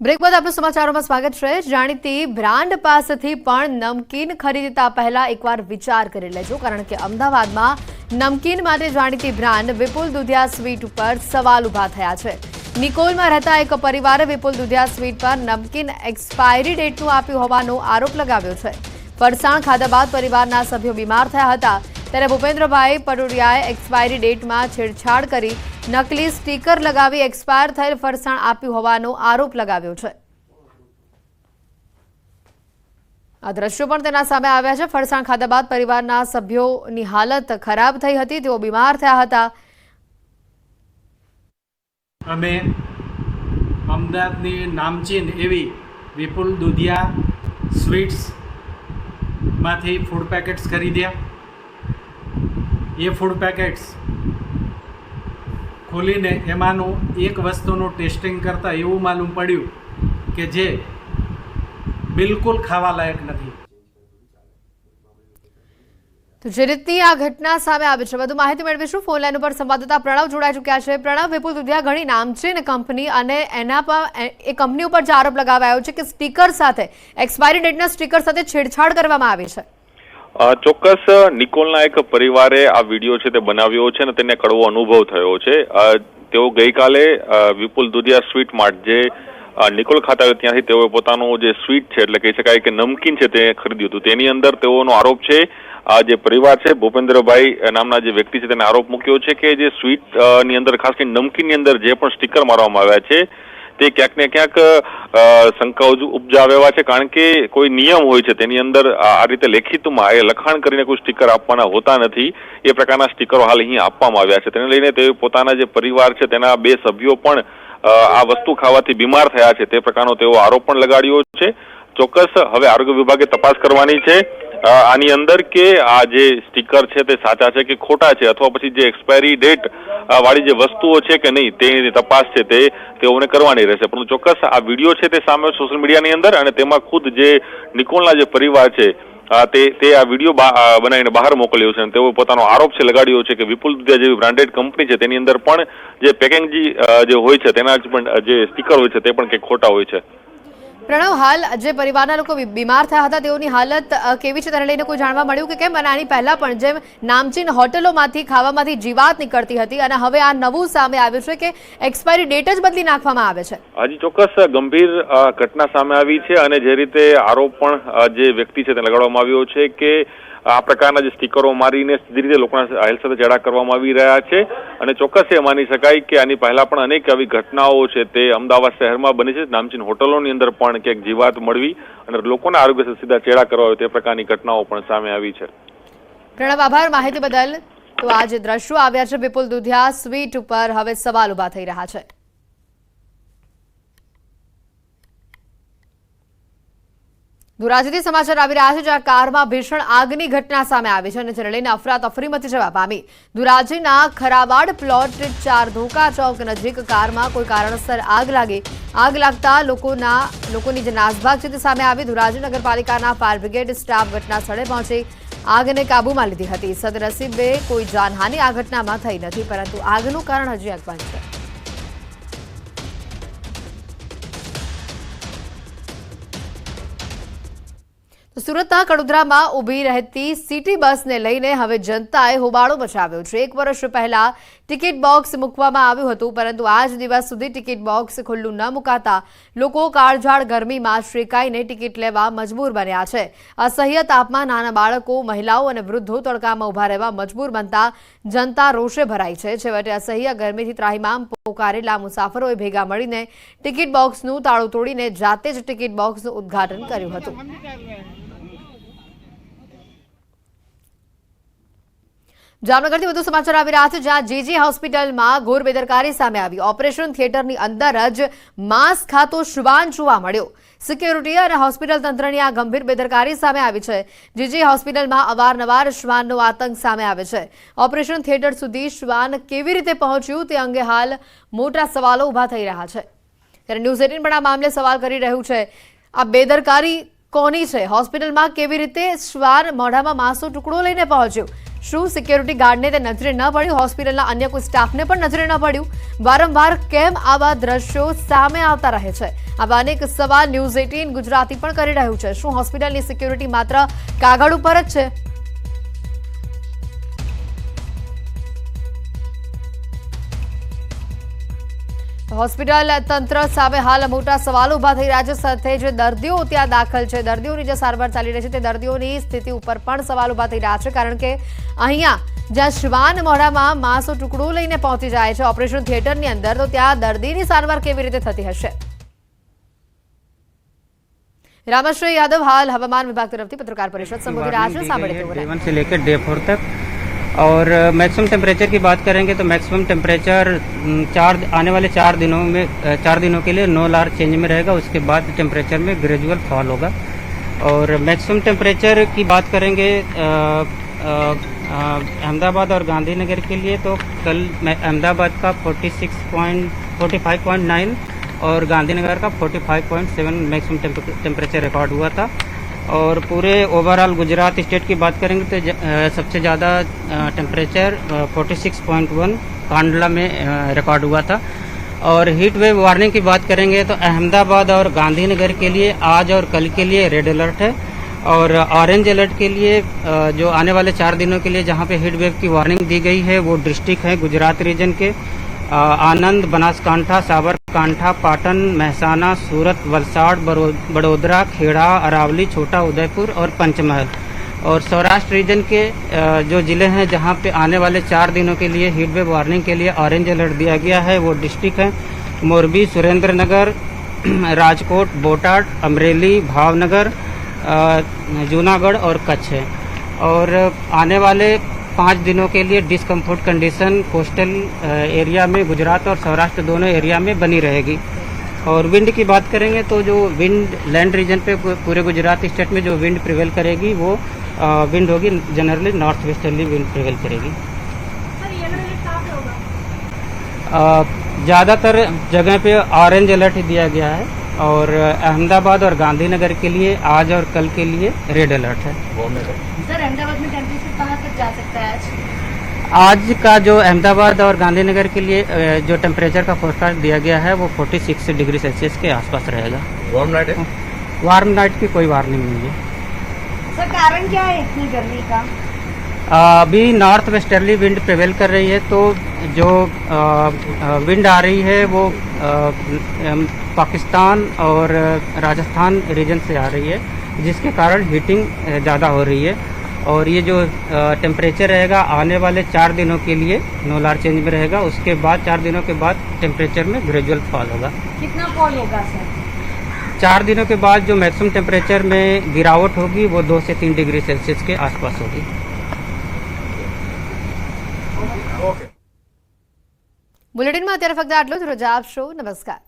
Break બાદ આપણા સમાચારોમાં સ્વાગત છે। જાણીતી બ્રાન્ડ પાસેથી પણ નમકીન ખરીદતા પહેલા એકવાર વિચાર કરી લેજો, કારણ કે અમદાવાદમાં નમકીન માટે જાણીતી બ્રાન્ડ વિપુલ દુધિયા સ્વીટ ઉપર સવાલ ઊભા થયા છે। નિકોલમાં રહેતા એક પરિવારે વિપુલ દુધિયા સ્વીટ પર નમકીન એક્સપાયરી ડેટનું આપ્યું હોવાનો આરોપ લગાવ્યો છે। ફરસાણ ખાધા બાદ પરિવારના સભ્યો બીમાર થયા હતા, ત્યારે ભૂપેન્દ્રભાઈ પટોડિયાએ એક્સપાયરી ડેટમાં છેડછાડ કરી નકલી સ્ટીકર લગાવી એક્સપાયર થયેલ ફરસાણ આપ્યું હોવાનો આરોપ લગાવ્યો છે। આ દ્રશ્યો પણ તેના સામે આવ્યા છે। ફરસાણ ખાધા બાદ પરિવારના સભ્યોની હાલત ખરાબ થઈ હતી, તેઓ બીમાર થયા હતા। અમે અમદાવાદની નામચીન એવી વિપુલ દુધિયા સ્વીટ્સમાંથી ફૂડ પેકેટ્સ ખરીદ્યા। એ ફૂડ પેકેટ્સ ખોલીને એમાંનું એક વસ્તુનું ટેસ્ટિંગ કરતાં એવું માલુમ પડ્યું કે જે બિલકુલ ખાવા લાયક નથી। તો જે રીતની આ ઘટના સામે આવી છે, વધુ માહિતી મેળવીશું। ફોન લાઈન ઉપર સંવાદદાતા પ્રણવ જોડાઈ ચૂક્યા છે। પ્રણવ, વિપુલ દુધિયા ઘણી નામચીન કંપની અને એના પર એ કંપની ઉપર જે આરોપ લગાવાયો છે કે સ્ટીકર સાથે એક્સપાયરી ડેટના સ્ટીકર સાથે છેડછાડ કરવામાં આવી છે। ચોક્કસ નિકોલના એક પરિવારે આ વિડીયો છે તે બનાવ્યો છે અને તેને કડવો અનુભવ થયો છે। તેઓ ગઈકાલે વિપુલ દુધિયા સ્વીટ માર્ટ જે નિકોલ ખાતે આવ્યો ત્યાંથી તેઓએ પોતાનું જે સ્વીટ છે એટલે કહી શકાય કે નમકીન છે તે ખરીદ્યું હતું। તેની અંદર તેઓનો આરોપ છે, આ જે પરિવાર છે ભૂપેન્દ્રભાઈ નામના જે વ્યક્તિ છે તેને આરોપ મૂક્યો છે કે જે સ્વીટ ની અંદર ખાસ કરીને નમકીનની અંદર જે પણ સ્ટીકર મારવામાં આવ્યા છે તે ક્યાંક ને ક્યાંક શંકાઓ ઉપજાવે એવા છે, કારણ કે કોઈ નિયમ હોય છે તેની અંદર આ રીતે લેખિતમાં એ લખાણ કરીને કોઈ સ્ટીકર આપવાના હોતા નથી। એ પ્રકારના સ્ટીકરો હાલ અહીં આપવામાં આવ્યા છે। તેને લઈને તે પોતાના જે પરિવાર છે તેના બે સભ્યો પણ આ વસ્તુ ખાવાથી બીમાર થયા છે તે પ્રકારનો તેઓ આરોપ પણ લગાડ્યો છે। ચોક્કસ હવે આરોગ્ય વિભાગે તપાસ કરવાની છે આની અંદર કે આ જે સ્ટીકર છે તે સાચા છે કે ખોટા છે, અથવા પછી જે એક્સપાયરી ડેટ વાળી જે વસ્તુઓ છે કે નહીં તેની તપાસ છે તે તેઓને કરવાની રહેશે। પરંતુ ચોક્કસ આ વિડીયો છે તે સામે સોશિયલ મીડિયાની અંદર અને તેમાં ખુદ જે નિકોલના જે પરિવાર છે તે આ વિડીયો બનાવીને બહાર મોકલ્યો છે અને તેઓ પોતાનો આરોપ છે લગાડ્યો છે કે વિપુલ દુધિયા જેવી બ્રાન્ડેડ કંપની છે તેની અંદર પણ જે પેકિંગ જે હોય છે તેના પણ જે સ્ટીકર હોય છે તે પણ કંઈક ખોટા હોય છે। પ્રણવ, હાલ જે પરિવારના લોકો બીમાર થયા હતા તેઓની હાલત કેવી છે તેને લઈને કોઈ જાણવા મળ્યું કે કેમ? અને આની પહેલા પણ જેમ નામચીન હોટલોમાંથી ખાવામાંથી જીવાત નીકળતી હતી અને હવે આ નવું સામે આવ્યું છે કે એક્સપાયરી ડેટ જ બદલી નાખવામાં આવે છે। હજી ચોક્કસ ગંભીર ઘટના સામે આવી છે અને જે રીતે આરોપ પણ જે વ્યક્તિ છે તેને લગાડવામાં આવ્યો છે કે આ પ્રકારના જે સ્ટીકરો મારીને સીધી રીતે લોકોના હેલ્થ સાથે ચેડા કરવામાં આવી રહ્યા છે। અને ચોક્કસ એ માની શકાય કે આની પહેલા પણ અનેક આવી ઘટનાઓ છે તે અમદાવાદ શહેરમાં બની છે। નામચીન હોટલોની અંદર પણ ક્યાંક જીવાત મળવી અને લોકોના આરોગ્ય સાથે સીધા ચેડા કરવા હોય તે પ્રકારની ઘટનાઓ પણ સામે આવી છે। પ્રણવ, આભાર માહિતી બદલ। તો આ જે દ્રશ્યો આવ્યા છે વિપુલ દુધિયા સ્વીટ ઉપર હવે સવાલ ઉભા થઈ રહ્યા છે। ધોરાજીથી સમાચાર આવી રહ્યા છે, જ્યાં કારમાં ભીષણ આગની ઘટના સામે આવી છે અને જેને લઈને અફરાતફરી મચી જવા પામી। ધોરાજીના ખરાવાડ પ્લોટ 4 ધોકા ચોક નજીક કારમાં કોઈ કારણસર આગ લાગી। આગ લાગતા લોકોની જે નાસભાગ છે તે સામે આવી। ધોરાજી નગરપાલિકાના ફાયર બ્રિગેડ સ્ટાફ ઘટના સ્થળે પહોંચી આગને કાબૂમાં લીધી હતી। સદનસીબે કોઈ જાનહાનિ આ ઘટનામાં થઈ નથી, પરંતુ આગનું કારણ હજી અજ્ઞાત છે। સુરતના કડોદરામાં ઊભી રહેતી સિટી બસને લઈને હવે જનતાએ હોબાળો મચાવ્યો છે। 1 વર્ષ પહેલા ટિકિટ બોક્સ મૂકવામાં આવ્યું હતું, પરંતુ આજ દિવસ સુધી ટિકિટ બોક્સ ખુલ્લું ન મુકાતા લોકો કાળઝાળ ગરમીમાં શેકાઈને ટિકિટ લેવા મજબૂર બન્યા છે। અસહ્ય તાપમાં નાના બાળકો, મહિલાઓ અને વૃદ્ધો તડકામાં ઊભા રહેવા મજબૂર બનતા જનતા રોષે ભરાઈ છે। છેવટે અસહ્ય ગરમીથી ત્રાહિમામ પોકારેલા મુસાફરોએ ભેગા મળીને ટિકિટ બોક્સનું તાળું તોડીને જાતે જ ટિકિટ બોક્સનું ઉદ્ઘાટન કર્યું હતું। જામનગરથી વધુ સમાચાર આવી રહ્યા છે, જ્યાં જીજી હોસ્પિટલમાં ઘોર બેદરકારી સામે આવી। ઓપરેશન થિયેટરની અંદર જ માંસ ખાતો શ્વાન જોવા મળ્યો। સિક્યોરિટી અને હોસ્પિટલ તંત્રની આ ગંભીર બેદરકારી સામે આવી છે। જીજી હોસ્પિટલમાં અવારનવાર શ્વાનનો આતંક સામે આવે છે। ઓપરેશન થિયેટર સુધી શ્વાન કેવી રીતે પહોંચ્યું તે અંગે હાલ મોટા સવાલો ઊભા થઈ રહ્યા છે। ત્યારે ન્યૂઝ 18 પણ આ મામલે સવાલ કરી રહ્યું છે, આ બેદરકારી કોની છે? હોસ્પિટલમાં કેવી રીતે શ્વાન મોઢામાં માંસનો ટુકડો લઈને પહોંચ્યો? શું સિક્યોરિટી ગાર્ડને તે નજરે ન પડ્યું? હોસ્પિટલના અન્ય કોઈ સ્ટાફને પણ નજરે ન પડ્યું? વારંવાર કેમ આવા દ્રશ્યો સામે આવતા રહે છે? આવા અનેક સવાલ ન્યૂઝ 18 ગુજરાતી પણ કરી રહ્યું છે. શું હોસ્પિટલની સિક્યોરિટી માત્ર કાગળ ઉપર જ છે? હોસ્પિટલ તંત્ર સામે હાલ મોટા સવાલો ઉભા થઈ રહ્યા છે. સાથે જે દર્દીઓ ત્યાં દાખલ છે, દર્દીઓની જે સારવાર ચાલી રહી છે, તે દર્દીઓની સ્થિતિ ઉપર પણ સવાલ ઉભા થઈ રહ્યા છે. કારણ કે અહીંયા જ્યાં શ્વાન મોઢામાં માંસનો ટુકડો લઈને પહોંચી જાય છે ઓપરેશન થિયેટરની અંદર, તો ત્યાં દર્દીની સારવાર કેવી રીતે થતી હશે? रामश्री यादव हाल हवामान विभाग तरफ पत्रकार परिषद संबोधित आज डे 1 से लेकर डे 4 तक। और मैक्सिमम टेम्परेचर की बात करेंगे तो मैक्सिमम टेम्परेचर आने वाले 4 दिनों के लिए 9 लार चेंज में रहेगा। उसके बाद टेम्परेचर में ग्रेजुअल फॉल होगा। और मैक्सिमम टेम्परेचर की बात करेंगे अहमदाबाद और गांधीनगर के लिए तो कल अहमदाबाद का 45.9 और गांधीनगर का 45.7 मैक्सिमम टेम्परेचर रिकॉर्ड हुआ था। और पूरे ओवरऑल गुजरात स्टेट की बात करेंगे तो सबसे ज़्यादा टेम्परेचर 46.1 कांडला में रिकॉर्ड हुआ था। और हीट वेव वार्निंग की बात करेंगे तो अहमदाबाद और गांधीनगर के लिए आज और कल के लिए रेड अलर्ट है। और ऑरेंज अलर्ट के लिए जो आने वाले 4 दिनों के लिए जहां पे हीट वेव की वार्निंग दी गई है वो डिस्ट्रिक्ट है गुजरात रीजन के आनंद, बनासकांठा, साबरकांठा, पाटन, महसाना, सूरत, वलसाड़, बड़ोदरा, खेड़ा, अरावली, छोटा उदयपुर और पंचमहल। और सौराष्ट्र रीजन के जो ज़िले हैं जहां पे आने वाले 4 दिनों के लिए हीट वेव वार्निंग के लिए ऑरेंज अलर्ट दिया गया है वो डिस्ट्रिक्ट है मोरबी, सुरेंद्रनगर, राजकोट, बोटाड, अमरेली, भावनगर, जूनागढ़ और कच्छ है। और आने वाले 5 दिनों के लिए डिस्कम्फर्ट कंडीशन कोस्टल एरिया में गुजरात और सौराष्ट्र दोनों एरिया में बनी रहेगी। और विंड की बात करेंगे तो जो विंड लैंड रीजन पे पूरे गुजरात स्टेट में जो विंड प्रिवेल करेगी वो विंड होगी generally north westerly wind prevail करेगी। ज़्यादातर जगह पे ऑरेंज अलर्ट दिया गया है। और अहमदाबाद और गांधीनगर के लिए आज और कल के लिए रेड अलर्ट है। सर, अहमदाबाद में टेम्परेचर कहाँ तक जा सकता है आज का जो अहमदाबाद और गांधीनगर के लिए जो टेम्परेचर का फोरकास्ट दिया गया है वो 46 डिग्री सेल्सियस के आसपास रहेगा। वार्म नाइट है? वार्म नाइट की कोई वार्निंग नहीं है। सर, कारण क्या है इतनी गर्मी का? अभी नॉर्थ वेस्टर्ली विंड प्रिवेल कर रही है तो जो विंड आ रही है वो पाकिस्तान और राजस्थान रीजन से आ रही है जिसके कारण हीटिंग ज़्यादा हो रही है। और ये जो टेम्परेचर रहेगा आने वाले 4 दिनों के लिए 9 लार चेंज में रहेगा। उसके बाद 4 दिनों के बाद टेम्परेचर में ग्रेजुअल फॉल होगा। कितना फॉल होगा सर? 4 दिनों के बाद जो मैक्सिमम टेम्परेचर में गिरावट होगी वो 2 से 3 डिग्री सेल्सियस के आसपास होगी। बुलेटिन में अत्यारे फक्त आटલું જ. રજા આપશો. નમસ્કાર.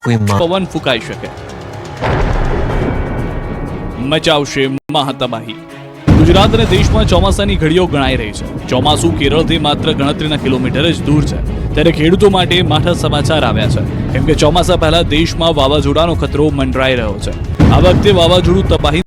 પવન ફૂંકાઈ શકે, મચાવશે મહાતબાહી. ગુજરાત અને દેશમાં ચોમાસાની ઘડીઓ ગણાઈ રહી છે. ચોમાસું કેરળથી માત્ર ગણતરીના કિલોમીટર જ દૂર છે, ત્યારે ખેડૂતો માટે માઠા સમાચાર આવ્યા છે. કેમ કે ચોમાસા પહેલા દેશમાં વાવાઝોડાનો ખતરો મંડરાઈ રહ્યો છે. આ વખતે વાવાઝોડું તબાહી